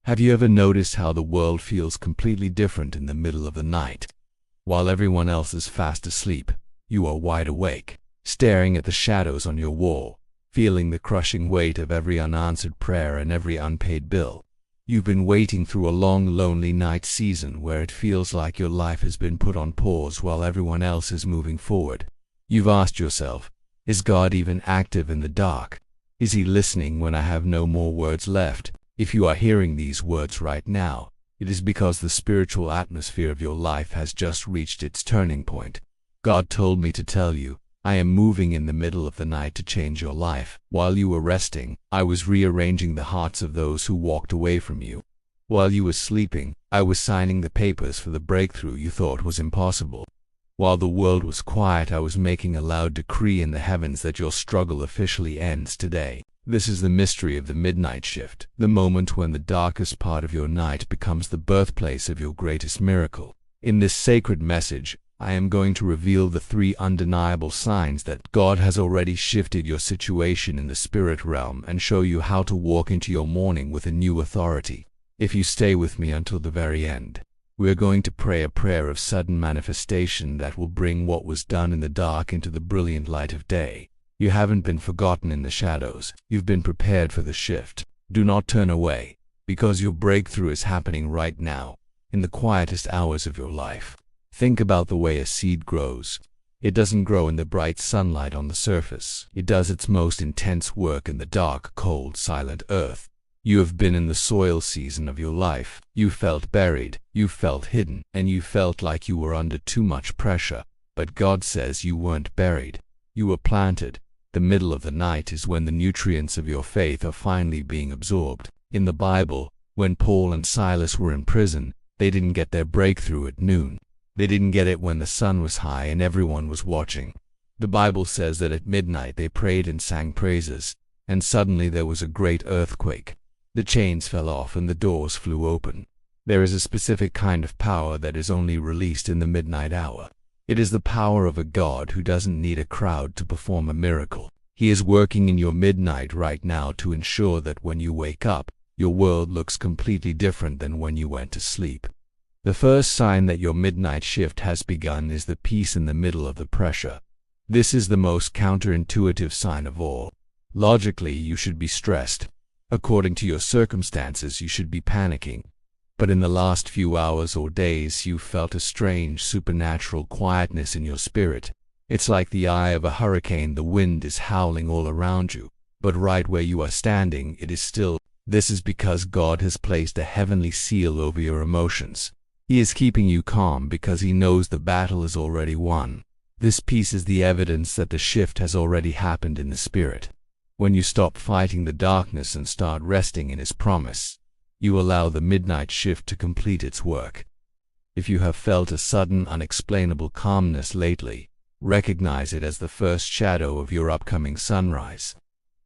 Have you ever noticed how the world feels completely different in the middle of the night? While everyone else is fast asleep, you are wide awake, staring at the shadows on your wall, feeling the crushing weight of every unanswered prayer and every unpaid bill. You've been waiting through a long, lonely night season where it feels like your life has been put on pause while everyone else is moving forward. You've asked yourself, is God even active in the dark? Is He listening when I have no more words left? If you are hearing these words right now, it is because the spiritual atmosphere of your life has just reached its turning point. God told me to tell you, I am moving in the middle of the night to change your life. While you were resting, I was rearranging the hearts of those who walked away from you. While you were sleeping, I was signing the papers for the breakthrough you thought was impossible. While the world was quiet, I was making a loud decree in the heavens that your struggle officially ends today. This is the mystery of the midnight shift, the moment when the darkest part of your night becomes the birthplace of your greatest miracle. In this sacred message, I am going to reveal the 3 undeniable signs that God has already shifted your situation in the spirit realm and show you how to walk into your morning with a new authority. If you stay with me until the very end, we are going to pray a prayer of sudden manifestation that will bring what was done in the dark into the brilliant light of day. You haven't been forgotten in the shadows. You've been prepared for the shift. Do not turn away, because your breakthrough is happening right now, in the quietest hours of your life. Think about the way a seed grows. It doesn't grow in the bright sunlight on the surface. It does its most intense work in the dark, cold, silent earth. You have been in the soil season of your life. You felt buried, you felt hidden, and you felt like you were under too much pressure. But God says you weren't buried. You were planted. The middle of the night is when the nutrients of your faith are finally being absorbed. In the Bible, when Paul and Silas were in prison, they didn't get their breakthrough at noon. They didn't get it when the sun was high and everyone was watching. The Bible says that at midnight they prayed and sang praises, and suddenly there was a great earthquake. The chains fell off and the doors flew open. There is a specific kind of power that is only released in the midnight hour. It is the power of a God who doesn't need a crowd to perform a miracle. He is working in your midnight right now to ensure that when you wake up, your world looks completely different than when you went to sleep. The first sign that your midnight shift has begun is the peace in the middle of the pressure. This is the most counterintuitive sign of all. Logically, you should be stressed. According to your circumstances, you should be panicking. But in the last few hours or days, you felt a strange supernatural quietness in your spirit. It's like the eye of a hurricane. The wind is howling all around you, but right where you are standing, it is still. This is because God has placed a heavenly seal over your emotions. He is keeping you calm because He knows the battle is already won. This peace is the evidence that the shift has already happened in the spirit. When you stop fighting the darkness and start resting in His promise, you allow the midnight shift to complete its work. If you have felt a sudden, unexplainable calmness lately, recognize it as the first shadow of your upcoming sunrise.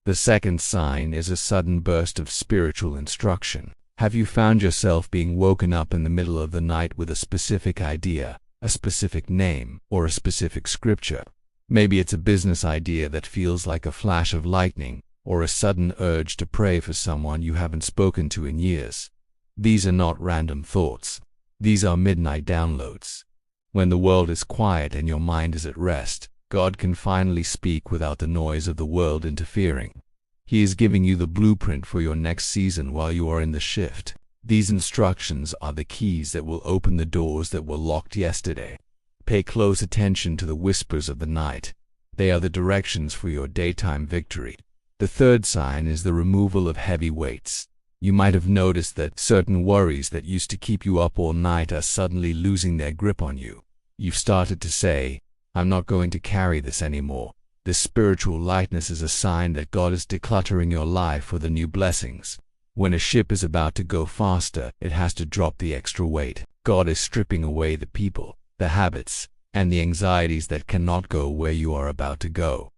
The second sign is a sudden burst of spiritual instruction. Have you found yourself being woken up in the middle of the night with a specific idea, a specific name, or a specific scripture? Maybe it's a business idea that feels like a flash of lightning, or a sudden urge to pray for someone you haven't spoken to in years. These are not random thoughts. These are midnight downloads. When the world is quiet and your mind is at rest, God can finally speak without the noise of the world interfering. He is giving you the blueprint for your next season while you are in the shift. These instructions are the keys that will open the doors that were locked yesterday. Pay close attention to the whispers of the night. They are the directions for your daytime victory. The third sign is the removal of heavy weights. You might have noticed that certain worries that used to keep you up all night are suddenly losing their grip on you. You've started to say, I'm not going to carry this anymore. This spiritual lightness is a sign that God is decluttering your life for the new blessings. When a ship is about to go faster, it has to drop the extra weight. God is stripping away the people, the habits, and the anxieties that cannot go where you are about to go.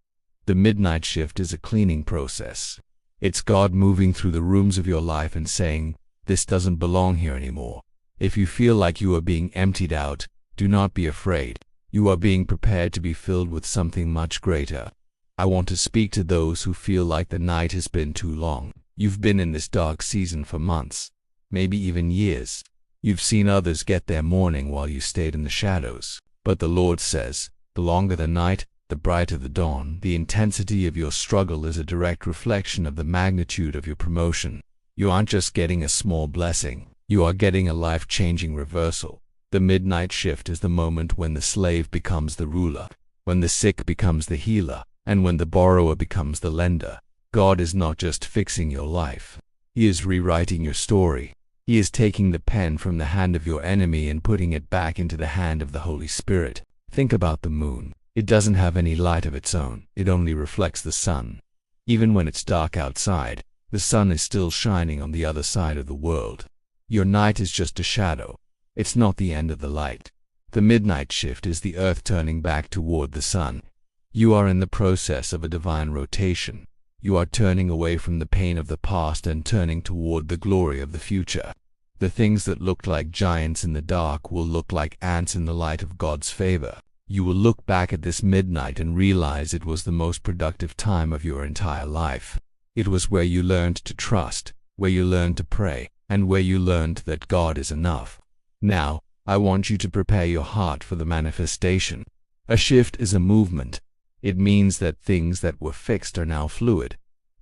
The midnight shift is a cleaning process. It's God moving through the rooms of your life and saying, this doesn't belong here anymore. If you feel like you are being emptied out, do not be afraid. You are being prepared to be filled with something much greater. I want to speak to those who feel like the night has been too long. You've been in this dark season for months. maybe even years. You've seen others get their morning while you stayed in the shadows. But the Lord says, the longer the night, the brighter the dawn. The intensity of your struggle is a direct reflection of the magnitude of your promotion. You aren't just getting a small blessing, you are getting a life-changing reversal. The midnight shift is the moment when the slave becomes the ruler, when the sick becomes the healer, and when the borrower becomes the lender. God is not just fixing your life. He is rewriting your story. He is taking the pen from the hand of your enemy and putting it back into the hand of the Holy Spirit. Think about the moon. It doesn't have any light of its own. It only reflects the sun. Even when it's dark outside, the sun is still shining on the other side of the world. Your night is just a shadow. It's not the end of the light. The midnight shift is the earth turning back toward the sun. You are in the process of a divine rotation. You are turning away from the pain of the past and turning toward the glory of the future. The things that looked like giants in the dark will look like ants in the light of God's favor. You will look back at this midnight and realize it was the most productive time of your entire life. It was where you learned to trust, where you learned to pray, and where you learned that God is enough. Now, I want you to prepare your heart for the manifestation. A shift is a movement. It means that things that were fixed are now fluid.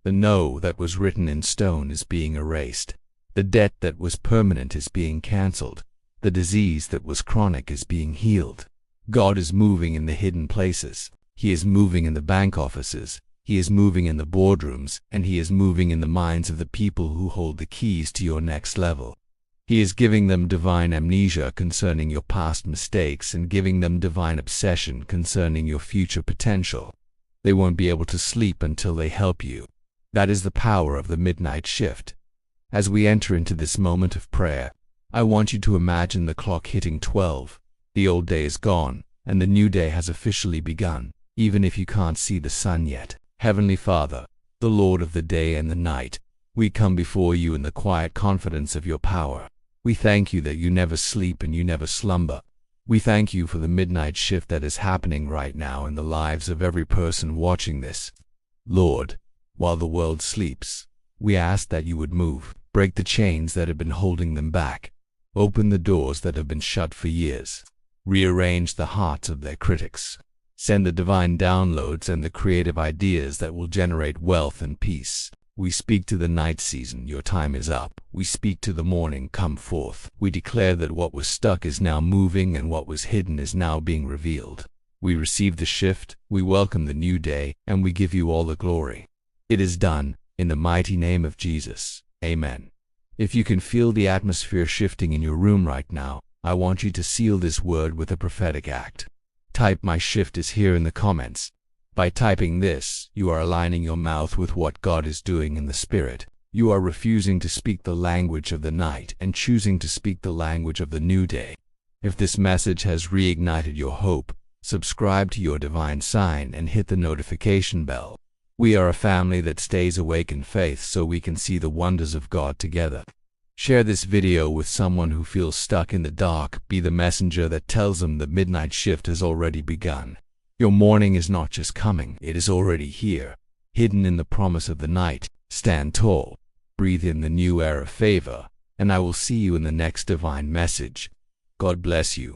The no that was written in stone is being erased. The debt that was permanent is being canceled. The disease that was chronic is being healed. God is moving in the hidden places. He is moving in the bank offices. He is moving in the boardrooms, and He is moving in the minds of the people who hold the keys to your next level. He is giving them divine amnesia concerning your past mistakes and giving them divine obsession concerning your future potential. They won't be able to sleep until they help you. That is the power of the midnight shift. As we enter into this moment of prayer, I want you to imagine the clock hitting 12. The old day is gone, and the new day has officially begun, even if you can't see the sun yet. Heavenly Father, the Lord of the day and the night, we come before you in the quiet confidence of your power. We thank you that you never sleep and you never slumber. We thank you for the midnight shift that is happening right now in the lives of every person watching this. Lord, while the world sleeps, we ask that you would move, break the chains that have been holding them back, open the doors that have been shut for years, rearrange the hearts of their critics, send the divine downloads and the creative ideas that will generate wealth and peace. We speak to the night season, your time is up. We speak to the morning, come forth. We declare that what was stuck is now moving and what was hidden is now being revealed. We receive the shift, we welcome the new day, and we give you all the glory. It is done, in the mighty name of Jesus. Amen. If you can feel the atmosphere shifting in your room right now, I want you to seal this word with a prophetic act. Type "My shift is here" in the comments. By typing this, you are aligning your mouth with what God is doing in the Spirit. You are refusing to speak the language of the night and choosing to speak the language of the new day. If this message has reignited your hope, subscribe to your divine sign and hit the notification bell. We are a family that stays awake in faith so we can see the wonders of God together. Share this video with someone who feels stuck in the dark. Be the messenger that tells them the midnight shift has already begun. Your morning is not just coming, it is already here. Hidden in the promise of the night, stand tall, breathe in the new air of favor, and I will see you in the next divine message. God bless you.